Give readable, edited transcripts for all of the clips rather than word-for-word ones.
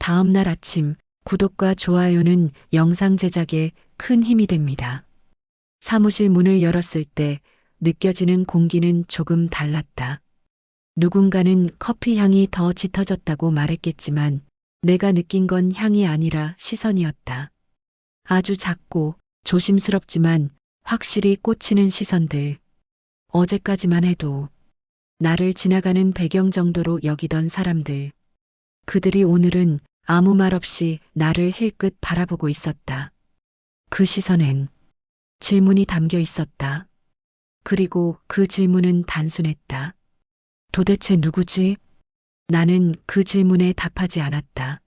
다음 날 아침 구독과 좋아요는 영상 제작에 큰 힘이 됩니다. 사무실 문을 열었을 때 느껴지는 공기는 조금 달랐다. 누군가는 커피 향이 더 짙어졌다고 말했겠지만 내가 느낀 건 향이 아니라 시선이었다. 아주 작고 조심스럽지만 확실히 꽂히는 시선들. 어제까지만 해도 나를 지나가는 배경 정도로 여기던 사람들. 그들이 오늘은 아무 말 없이 나를 힐끗 바라보고 있었다. 그 시선엔 질문이 담겨 있었다. 그리고 그 질문은 단순했다. 도대체 누구지? 나는 그 질문에 답하지 않았다.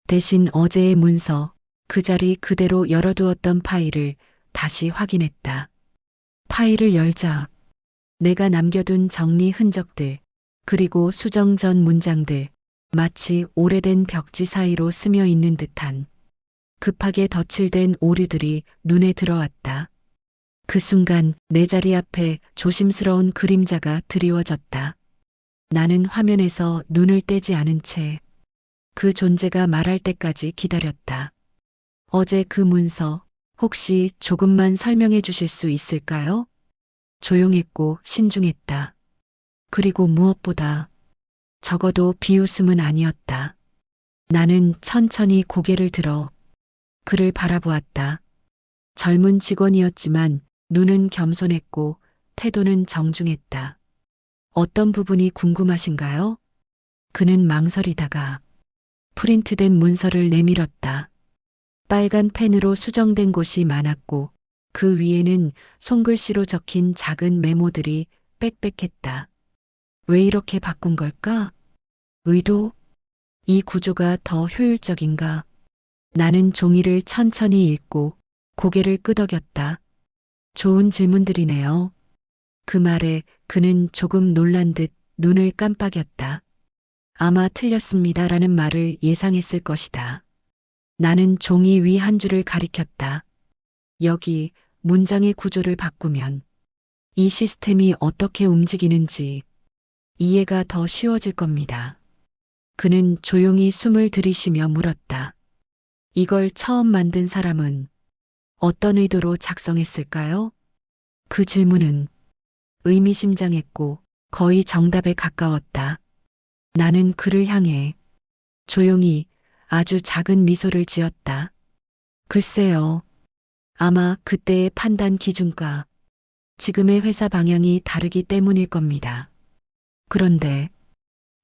대신 어제의 문서, 그 자리 그대로 열어두었던 파일을 다시 확인했다. 파일을 열자 내가 남겨둔 정리 흔적들, 그리고 수정 전 문장들, 마치 오래된 벽지 사이로 스며 있는 듯한 급하게 덧칠된 오류들이 눈에 들어왔다. 그 순간 내 자리 앞에 조심스러운 그림자가 드리워졌다. 나는 화면에서 눈을 떼지 않은 채 그 존재가 말할 때까지 기다렸다. 어제 그 문서 혹시 조금만 설명해 주실 수 있을까요? 조용했고 신중했다. 그리고 무엇보다 적어도 비웃음은 아니었다. 나는 천천히 고개를 들어 그를 바라보았다. 젊은 직원이었지만 눈은 겸손했고 태도는 정중했다. 어떤 부분이 궁금하신가요? 그는 망설이다가 프린트된 문서를 내밀었다. 빨간 펜으로 수정된 곳이 많았고 그 위에는 손글씨로 적힌 작은 메모들이 빽빽했다. 왜 이렇게 바꾼 걸까? 의도? 이 구조가 더 효율적인가? 나는 종이를 천천히 읽고 고개를 끄덕였다. 좋은 질문들이네요. 그 말에 그는 조금 놀란 듯 눈을 깜빡였다. 아마 틀렸습니다라는 말을 예상했을 것이다. 나는 종이 위 한 줄을 가리켰다. 여기 문장의 구조를 바꾸면 이 시스템이 어떻게 움직이는지 이해가 더 쉬워질 겁니다. 그는 조용히 숨을 들이쉬며 물었다. 이걸 처음 만든 사람은 어떤 의도로 작성했을까요? 그 질문은 의미심장했고 거의 정답에 가까웠다. 나는 그를 향해 조용히 아주 작은 미소를 지었다. 글쎄요. 아마 그때의 판단 기준과 지금의 회사 방향이 다르기 때문일 겁니다. 그런데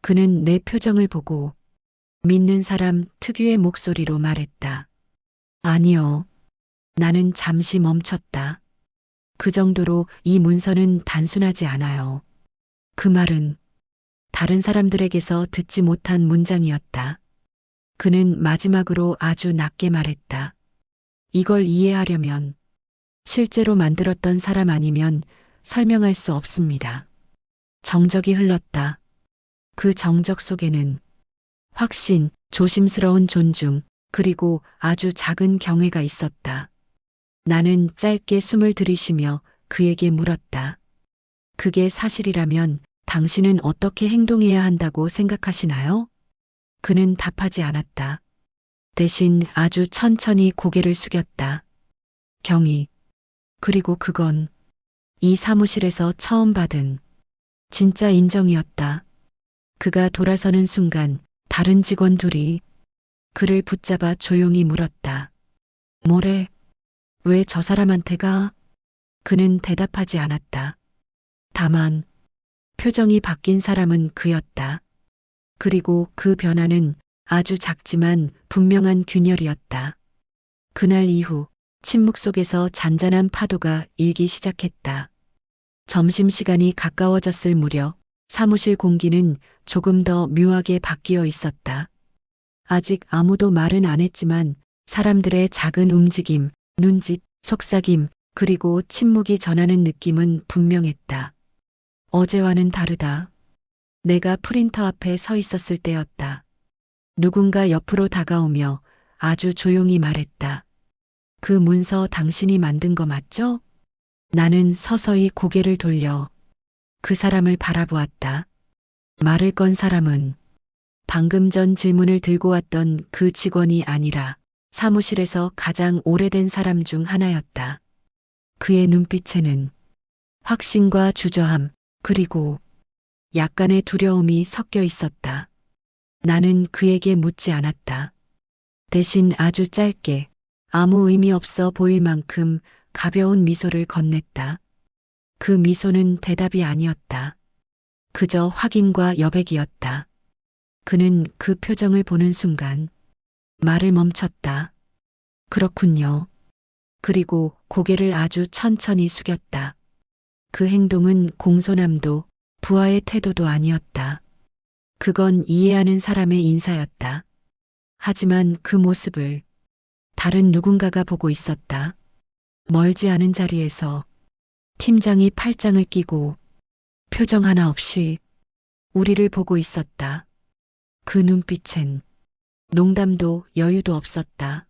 그는 내 표정을 보고 믿는 사람 특유의 목소리로 말했다. 아니요. 나는 잠시 멈췄다. 그 정도로 이 문서는 단순하지 않아요. 그 말은 다른 사람들에게서 듣지 못한 문장이었다. 그는 마지막으로 아주 낮게 말했다. 이걸 이해하려면 실제로 만들었던 사람 아니면 설명할 수 없습니다. 정적이 흘렀다. 그 정적 속에는 확신, 조심스러운 존중, 그리고 아주 작은 경외가 있었다. 나는 짧게 숨을 들이쉬며 그에게 물었다. 그게 사실이라면 당신은 어떻게 행동해야 한다고 생각하시나요? 그는 답하지 않았다. 대신 아주 천천히 고개를 숙였다. 경의. 그리고 그건 이 사무실에서 처음 받은 진짜 인정이었다. 그가 돌아서는 순간 다른 직원 둘이 그를 붙잡아 조용히 물었다. 뭐래? 왜 저 사람한테가? 그는 대답하지 않았다. 다만 표정이 바뀐 사람은 그였다. 그리고 그 변화는 아주 작지만 분명한 균열이었다. 그날 이후 침묵 속에서 잔잔한 파도가 일기 시작했다. 점심시간이 가까워졌을 무렵 사무실 공기는 조금 더 묘하게 바뀌어 있었다. 아직 아무도 말은 안 했지만 사람들의 작은 움직임, 눈짓, 속삭임, 그리고 침묵이 전하는 느낌은 분명했다. 어제와는 다르다. 내가 프린터 앞에 서 있었을 때였다. 누군가 옆으로 다가오며 아주 조용히 말했다. 그 문서 당신이 만든 거 맞죠? 나는 서서히 고개를 돌려 그 사람을 바라보았다. 말을 건 사람은 방금 전 질문을 들고 왔던 그 직원이 아니라 사무실에서 가장 오래된 사람 중 하나였다. 그의 눈빛에는 확신과 주저함, 그리고 약간의 두려움이 섞여 있었다. 나는 그에게 묻지 않았다. 대신 아주 짧게 아무 의미 없어 보일 만큼 가벼운 미소를 건넸다. 그 미소는 대답이 아니었다. 그저 확인과 여백이었다. 그는 그 표정을 보는 순간 말을 멈췄다. 그렇군요. 그리고 고개를 아주 천천히 숙였다. 그 행동은 공손함도 부하의 태도도 아니었다. 그건 이해하는 사람의 인사였다. 하지만 그 모습을 다른 누군가가 보고 있었다. 멀지 않은 자리에서 팀장이 팔짱을 끼고 표정 하나 없이 우리를 보고 있었다. 그 눈빛엔 농담도 여유도 없었다.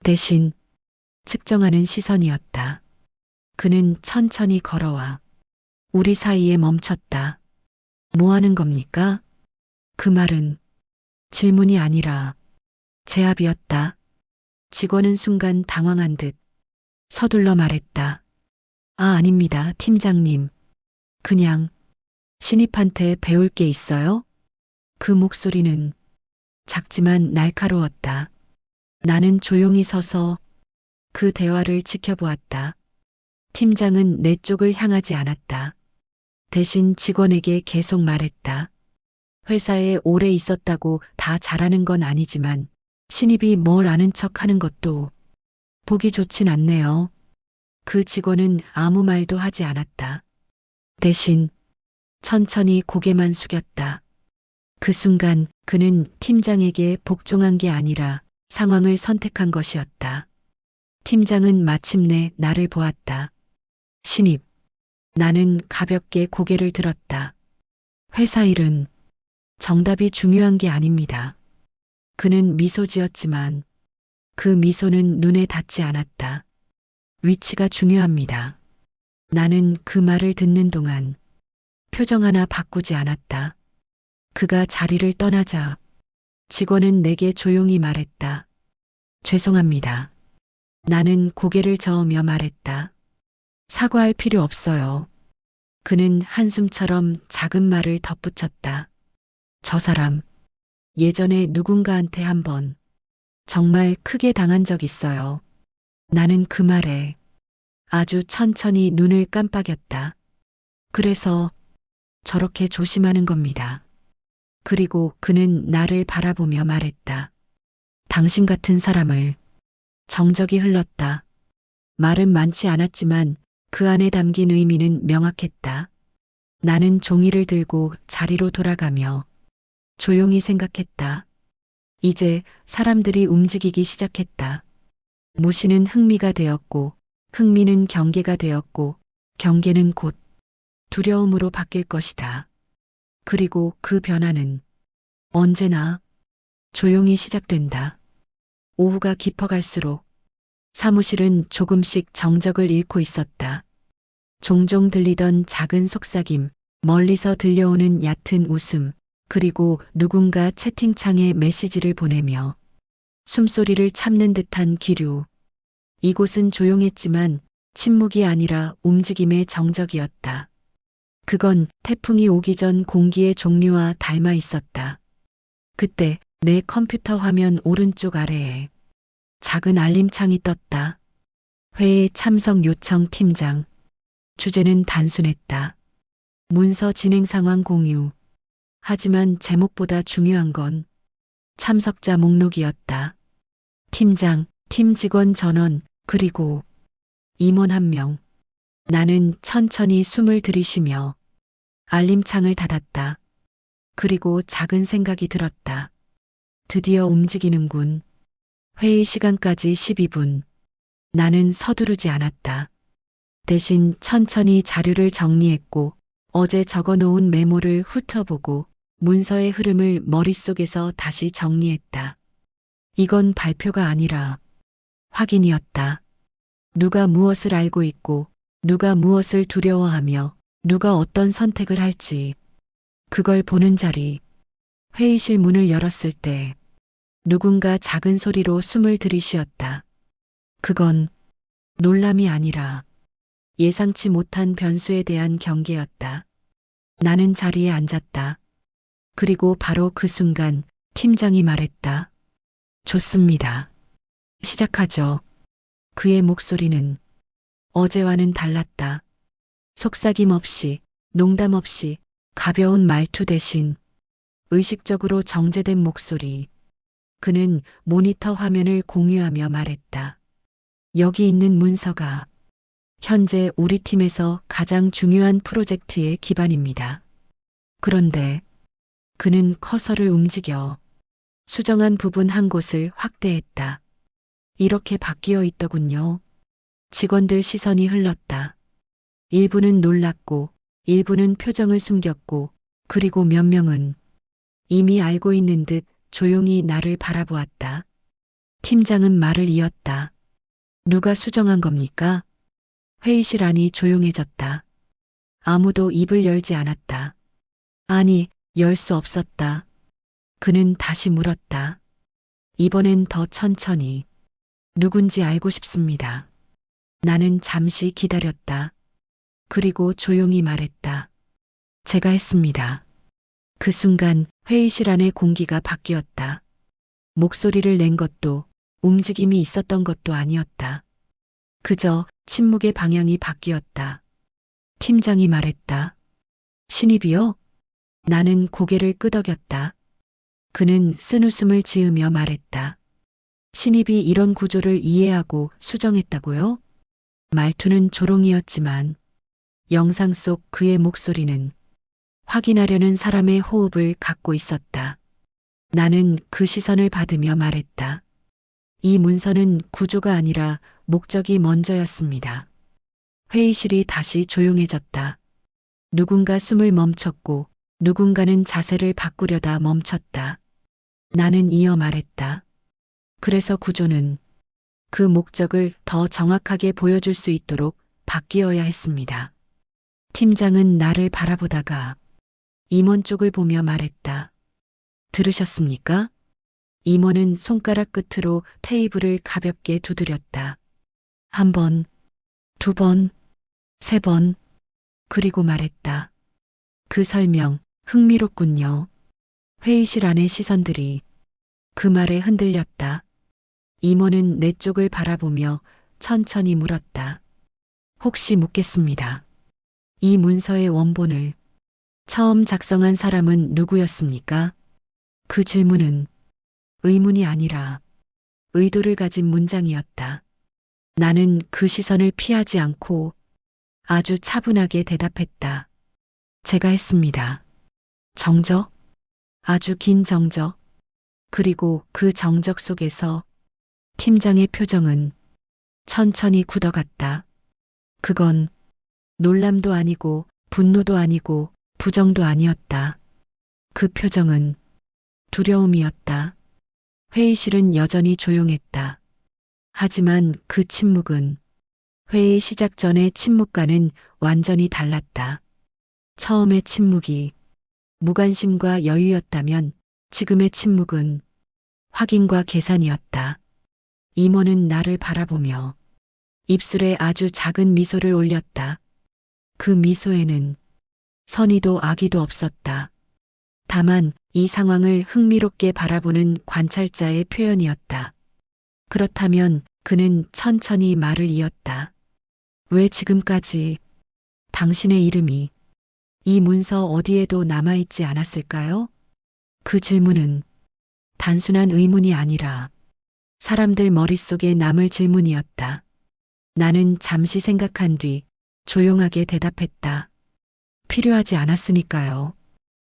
대신 측정하는 시선이었다. 그는 천천히 걸어와 우리 사이에 멈췄다. 뭐 하는 겁니까? 그 말은 질문이 아니라 제압이었다. 직원은 순간 당황한 듯 서둘러 말했다. 아닙니다, 팀장님. 그냥 신입한테 배울 게 있어요? 그 목소리는 작지만 날카로웠다. 나는 조용히 서서 그 대화를 지켜보았다. 팀장은 내 쪽을 향하지 않았다. 대신 직원에게 계속 말했다. 회사에 오래 있었다고 다 잘하는 건 아니지만 신입이 뭘 아는 척 하는 것도 보기 좋진 않네요. 그 직원은 아무 말도 하지 않았다. 대신 천천히 고개만 숙였다. 그 순간 그는 팀장에게 복종한 게 아니라 상황을 선택한 것이었다. 팀장은 마침내 나를 보았다. 신입. 나는 가볍게 고개를 들었다. 회사 일은 정답이 중요한 게 아닙니다. 그는 미소 지었지만 그 미소는 눈에 닿지 않았다. 위치가 중요합니다. 나는 그 말을 듣는 동안 표정 하나 바꾸지 않았다. 그가 자리를 떠나자 직원은 내게 조용히 말했다. 죄송합니다. 나는 고개를 저으며 말했다. 사과할 필요 없어요. 그는 한숨처럼 작은 말을 덧붙였다. 저 사람, 예전에 누군가한테 한번 정말 크게 당한 적 있어요. 나는 그 말에 아주 천천히 눈을 깜빡였다. 그래서 저렇게 조심하는 겁니다. 그리고 그는 나를 바라보며 말했다. 당신 같은 사람을 정적이 흘렀다. 말은 많지 않았지만 그 안에 담긴 의미는 명확했다. 나는 종이를 들고 자리로 돌아가며 조용히 생각했다. 이제 사람들이 움직이기 시작했다. 무시는 흥미가 되었고, 흥미는 경계가 되었고, 경계는 곧 두려움으로 바뀔 것이다. 그리고 그 변화는 언제나 조용히 시작된다. 오후가 깊어갈수록 사무실은 조금씩 정적을 잃고 있었다. 종종 들리던 작은 속삭임, 멀리서 들려오는 얕은 웃음, 그리고 누군가 채팅창에 메시지를 보내며 숨소리를 참는 듯한 기류. 이곳은 조용했지만 침묵이 아니라 움직임의 정적이었다. 그건 태풍이 오기 전 공기의 종류와 닮아 있었다. 그때 내 컴퓨터 화면 오른쪽 아래에 작은 알림창이 떴다. 회의 참석 요청 팀장. 주제는 단순했다. 문서 진행 상황 공유. 하지만 제목보다 중요한 건 참석자 목록이었다. 팀장, 팀 직원 전원, 그리고 임원 1명. 나는 천천히 숨을 들이쉬며 알림창을 닫았다. 그리고 작은 생각이 들었다. 드디어 움직이는군. 회의 시간까지 12분. 나는 서두르지 않았다. 대신 천천히 자료를 정리했고 어제 적어놓은 메모를 훑어보고 문서의 흐름을 머릿속에서 다시 정리했다. 이건 발표가 아니라 확인이었다. 누가 무엇을 알고 있고 누가 무엇을 두려워하며 누가 어떤 선택을 할지 그걸 보는 자리. 회의실 문을 열었을 때 누군가 작은 소리로 숨을 들이쉬었다. 그건 놀람이 아니라 예상치 못한 변수에 대한 경계였다. 나는 자리에 앉았다. 그리고 바로 그 순간 팀장이 말했다. 좋습니다. 시작하죠. 그의 목소리는 어제와는 달랐다. 속삭임 없이, 농담 없이 가벼운 말투 대신 의식적으로 정제된 목소리. 그는 모니터 화면을 공유하며 말했다. 여기 있는 문서가 현재 우리 팀에서 가장 중요한 프로젝트의 기반입니다. 그런데 그는 커서를 움직여 수정한 부분 한 곳을 확대했다. 이렇게 바뀌어 있더군요. 직원들 시선이 흘렀다. 일부는 놀랐고, 일부는 표정을 숨겼고, 그리고 몇 명은 이미 알고 있는 듯 조용히 나를 바라보았다. 팀장은 말을 이었다. 누가 수정한 겁니까? 회의실 안이 조용해졌다. 아무도 입을 열지 않았다. 아니, 열 수 없었다. 그는 다시 물었다. 이번엔 더 천천히. 누군지 알고 싶습니다. 나는 잠시 기다렸다. 그리고 조용히 말했다. 제가 했습니다. 그 순간 회의실 안의 공기가 바뀌었다. 목소리를 낸 것도 움직임이 있었던 것도 아니었다. 그저 침묵의 방향이 바뀌었다. 팀장이 말했다. 신입이요? 나는 고개를 끄덕였다. 그는 쓴웃음을 지으며 말했다. 신입이 이런 구조를 이해하고 수정했다고요? 말투는 조롱이었지만 영상 속 그의 목소리는 확인하려는 사람의 호흡을 갖고 있었다. 나는 그 시선을 받으며 말했다. 이 문서는 구조가 아니라 목적이 먼저였습니다. 회의실이 다시 조용해졌다. 누군가 숨을 멈췄고 누군가는 자세를 바꾸려다 멈췄다. 나는 이어 말했다. 그래서 구조는 그 목적을 더 정확하게 보여줄 수 있도록 바뀌어야 했습니다. 팀장은 나를 바라보다가 임원 쪽을 보며 말했다. 들으셨습니까? 임원은 손가락 끝으로 테이블을 가볍게 두드렸다. 한 번, 두 번, 세 번, 그리고 말했다. 그 설명 흥미롭군요. 회의실 안의 시선들이 그 말에 흔들렸다. 임원은 내 쪽을 바라보며 천천히 물었다. 혹시 묻겠습니다. 이 문서의 원본을 처음 작성한 사람은 누구였습니까? 그 질문은 의문이 아니라 의도를 가진 문장이었다. 나는 그 시선을 피하지 않고 아주 차분하게 대답했다. 제가 했습니다. 정적? 아주 긴 정적. 그리고 그 정적 속에서 팀장의 표정은 천천히 굳어갔다. 그건 놀람도 아니고 분노도 아니고 부정도 아니었다. 그 표정은 두려움이었다. 회의실은 여전히 조용했다. 하지만 그 침묵은 회의 시작 전의 침묵과는 완전히 달랐다. 처음의 침묵이 무관심과 여유였다면 지금의 침묵은 확인과 계산이었다. 임원은 나를 바라보며 입술에 아주 작은 미소를 올렸다. 그 미소에는 선의도 악의도 없었다. 다만 이 상황을 흥미롭게 바라보는 관찰자의 표현이었다. 그렇다면 그는 천천히 말을 이었다. 왜 지금까지 당신의 이름이 이 문서 어디에도 남아있지 않았을까요? 그 질문은 단순한 의문이 아니라 사람들 머릿속에 남을 질문이었다. 나는 잠시 생각한 뒤 조용하게 대답했다. 필요하지 않았으니까요.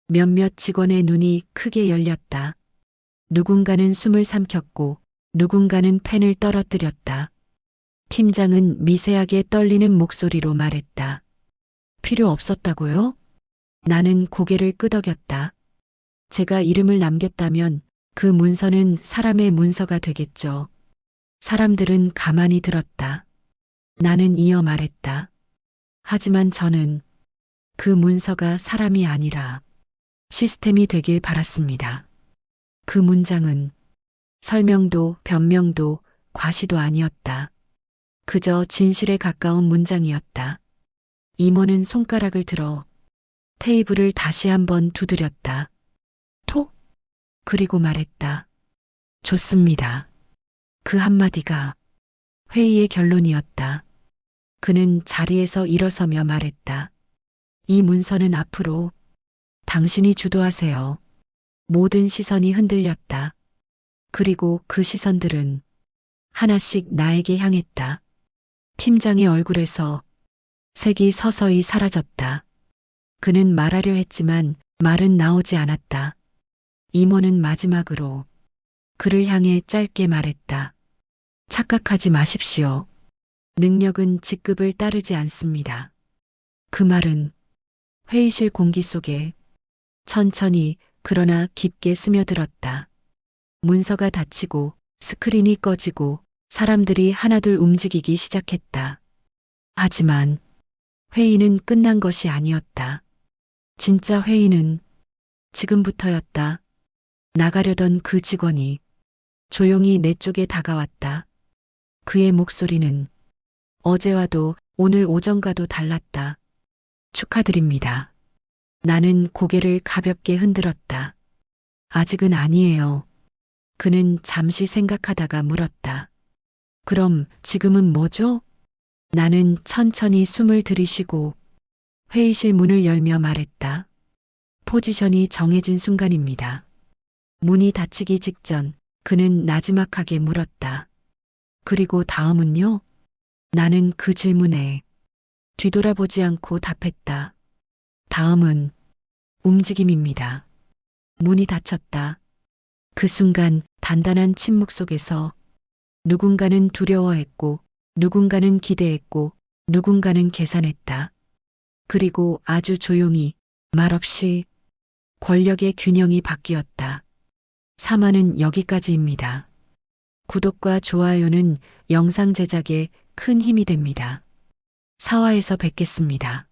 몇몇 직원의 눈이 크게 열렸다. 누군가는 숨을 삼켰고 누군가는 펜을 떨어뜨렸다. 팀장은 미세하게 떨리는 목소리로 말했다. 필요 없었다고요? 나는 고개를 끄덕였다. 제가 이름을 남겼다면 그 문서는 사람의 문서가 되겠죠. 사람들은 가만히 들었다. 나는 이어 말했다. 하지만 저는 그 문서가 사람이 아니라 시스템이 되길 바랐습니다. 그 문장은 설명도 변명도 과시도 아니었다. 그저 진실에 가까운 문장이었다. 이모는 손가락을 들어 테이블을 다시 한번 두드렸다. 톡! 그리고 말했다. 좋습니다. 그 한마디가 회의의 결론이었다. 그는 자리에서 일어서며 말했다. 이 문서는 앞으로 당신이 주도하세요. 모든 시선이 흔들렸다. 그리고 그 시선들은 하나씩 나에게 향했다. 팀장의 얼굴에서 색이 서서히 사라졌다. 그는 말하려 했지만 말은 나오지 않았다. 이모는 마지막으로 그를 향해 짧게 말했다. 착각하지 마십시오. 능력은 직급을 따르지 않습니다. 그 말은 회의실 공기 속에 천천히 그러나 깊게 스며들었다. 문서가 닫히고 스크린이 꺼지고 사람들이 하나둘 움직이기 시작했다. 하지만 회의는 끝난 것이 아니었다. 진짜 회의는 지금부터였다. 나가려던 그 직원이 조용히 내 쪽에 다가왔다. 그의 목소리는 어제와도 오늘 오전과도 달랐다. 축하드립니다. 나는 고개를 가볍게 흔들었다. 아직은 아니에요. 그는 잠시 생각하다가 물었다. 그럼 지금은 뭐죠? 나는 천천히 숨을 들이쉬고 회의실 문을 열며 말했다. 포지션이 정해진 순간입니다. 문이 닫히기 직전 그는 나지막하게 물었다. 그리고 다음은요? 나는 그 질문에 뒤돌아보지 않고 답했다. 다음은 움직임입니다. 문이 닫혔다. 그 순간 단단한 침묵 속에서 누군가는 두려워했고, 누군가는 기대했고, 누군가는 계산했다. 그리고 아주 조용히 말없이 권력의 균형이 바뀌었다. 3화는 여기까지입니다. 구독과 좋아요는 영상 제작에 큰 힘이 됩니다. 4화에서 뵙겠습니다.